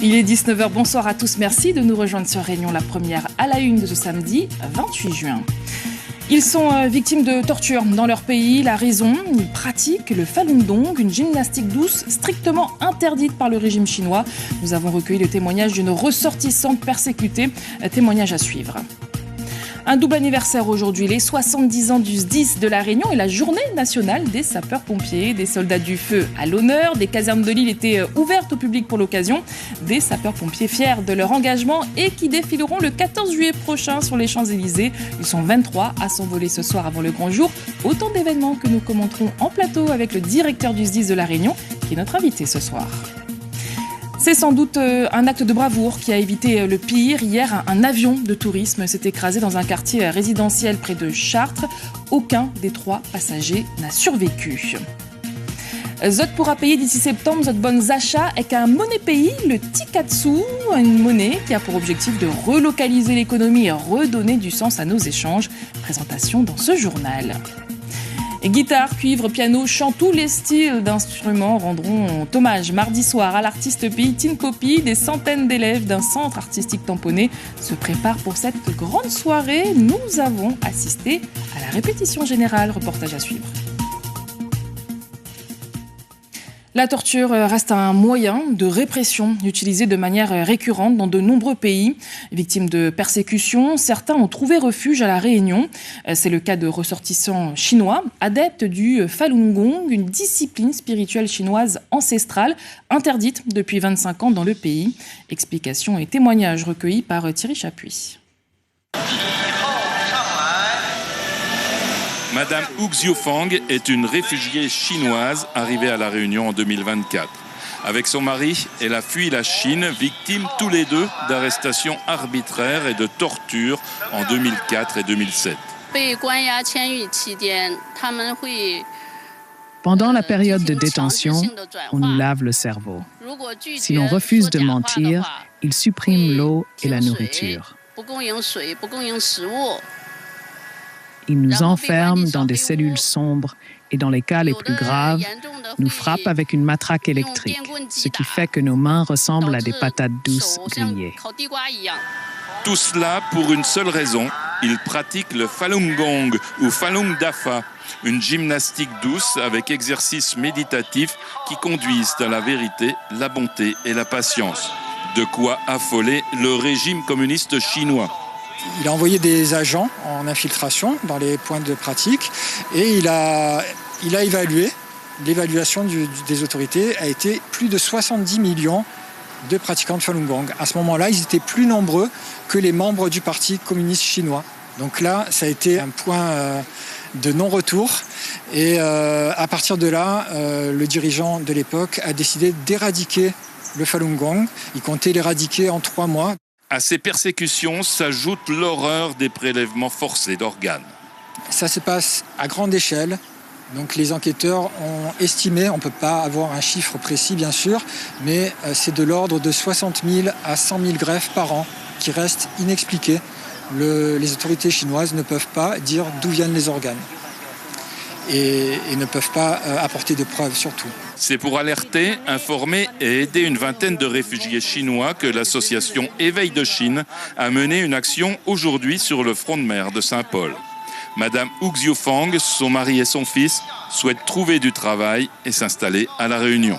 Il est 19h, bonsoir à tous, merci de nous rejoindre sur Réunion, la première à la une de ce samedi 28 juin. Ils sont victimes de torture dans leur pays. La raison, ils pratiquent le Falun Gong, une gymnastique douce strictement interdite par le régime chinois. Nous avons recueilli le témoignage d'une ressortissante persécutée. Témoignage à suivre. Un double anniversaire aujourd'hui, les 70 ans du SDIS de La Réunion et la journée nationale des sapeurs-pompiers. Des soldats du feu à l'honneur, des casernes de l'île étaient ouvertes au public pour l'occasion. Des sapeurs-pompiers fiers de leur engagement et qui défileront le 14 juillet prochain sur les Champs-Élysées. Ils sont 23 à s'envoler ce soir avant le grand jour. Autant d'événements que nous commenterons en plateau avec le directeur du SDIS de La Réunion qui est notre invité ce soir. C'est sans doute un acte de bravoure qui a évité le pire. Hier, un avion de tourisme s'est écrasé dans un quartier résidentiel près de Chartres. Aucun des 3 passagers n'a survécu. Zot pourra payer d'ici septembre Zot bonnes achats avec un monnaie pays, le Tikatsu, une monnaie qui a pour objectif de relocaliser l'économie et redonner du sens à nos échanges. Présentation dans ce journal. Et guitare, cuivre, piano, chant, tous les styles d'instruments rendront hommage mardi soir à l'artiste pays Tin Poppy. Des centaines d'élèves d'un centre artistique tamponné se préparent pour cette grande soirée. Nous avons assisté à la répétition générale. Reportage à suivre. La torture reste un moyen de répression utilisé de manière récurrente dans de nombreux pays. Victimes de persécutions, certains ont trouvé refuge à La Réunion. C'est le cas de ressortissants chinois, adeptes du Falun Gong, une discipline spirituelle chinoise ancestrale, interdite depuis 25 ans dans le pays. Explications et témoignages recueillis par Thierry Chapuis. Madame Hu Xiufang est une réfugiée chinoise arrivée à La Réunion en 2024. Avec son mari, elle a fui la Chine, victime tous les deux d'arrestations arbitraires et de tortures en 2004 et 2007. Pendant la période de détention, on nous lave le cerveau. Si l'on refuse de mentir, ils suppriment l'eau et la nourriture. Ils nous enferment dans des cellules sombres et dans les cas les plus graves, nous frappent avec une matraque électrique, ce qui fait que nos mains ressemblent à des patates douces grillées. Tout cela pour une seule raison, ils pratiquent le Falun Gong ou Falun Dafa, une gymnastique douce avec exercices méditatifs qui conduisent à la vérité, la bonté et la patience. De quoi affoler le régime communiste chinois. Il a envoyé des agents en infiltration dans les points de pratique et il a évalué, l'évaluation des autorités a été plus de 70 millions de pratiquants de Falun Gong. À ce moment-là, ils étaient plus nombreux que les membres du Parti communiste chinois. Donc là, ça a été un point de non-retour et à partir de là, le dirigeant de l'époque a décidé d'éradiquer le Falun Gong. Il comptait l'éradiquer en 3 mois. À ces persécutions s'ajoute l'horreur des prélèvements forcés d'organes. Ça se passe à grande échelle. Donc les enquêteurs ont estimé, on ne peut pas avoir un chiffre précis bien sûr, mais c'est de l'ordre de 60 000 à 100 000 greffes par an qui restent inexpliquées. Les autorités chinoises ne peuvent pas dire d'où viennent les organes et ne peuvent pas apporter de preuves surtout. C'est pour alerter, informer et aider une vingtaine de réfugiés chinois que l'association Éveil de Chine a mené une action aujourd'hui sur le front de mer de Saint-Paul. Madame Hu Xiufang, son mari et son fils souhaitent trouver du travail et s'installer à La Réunion.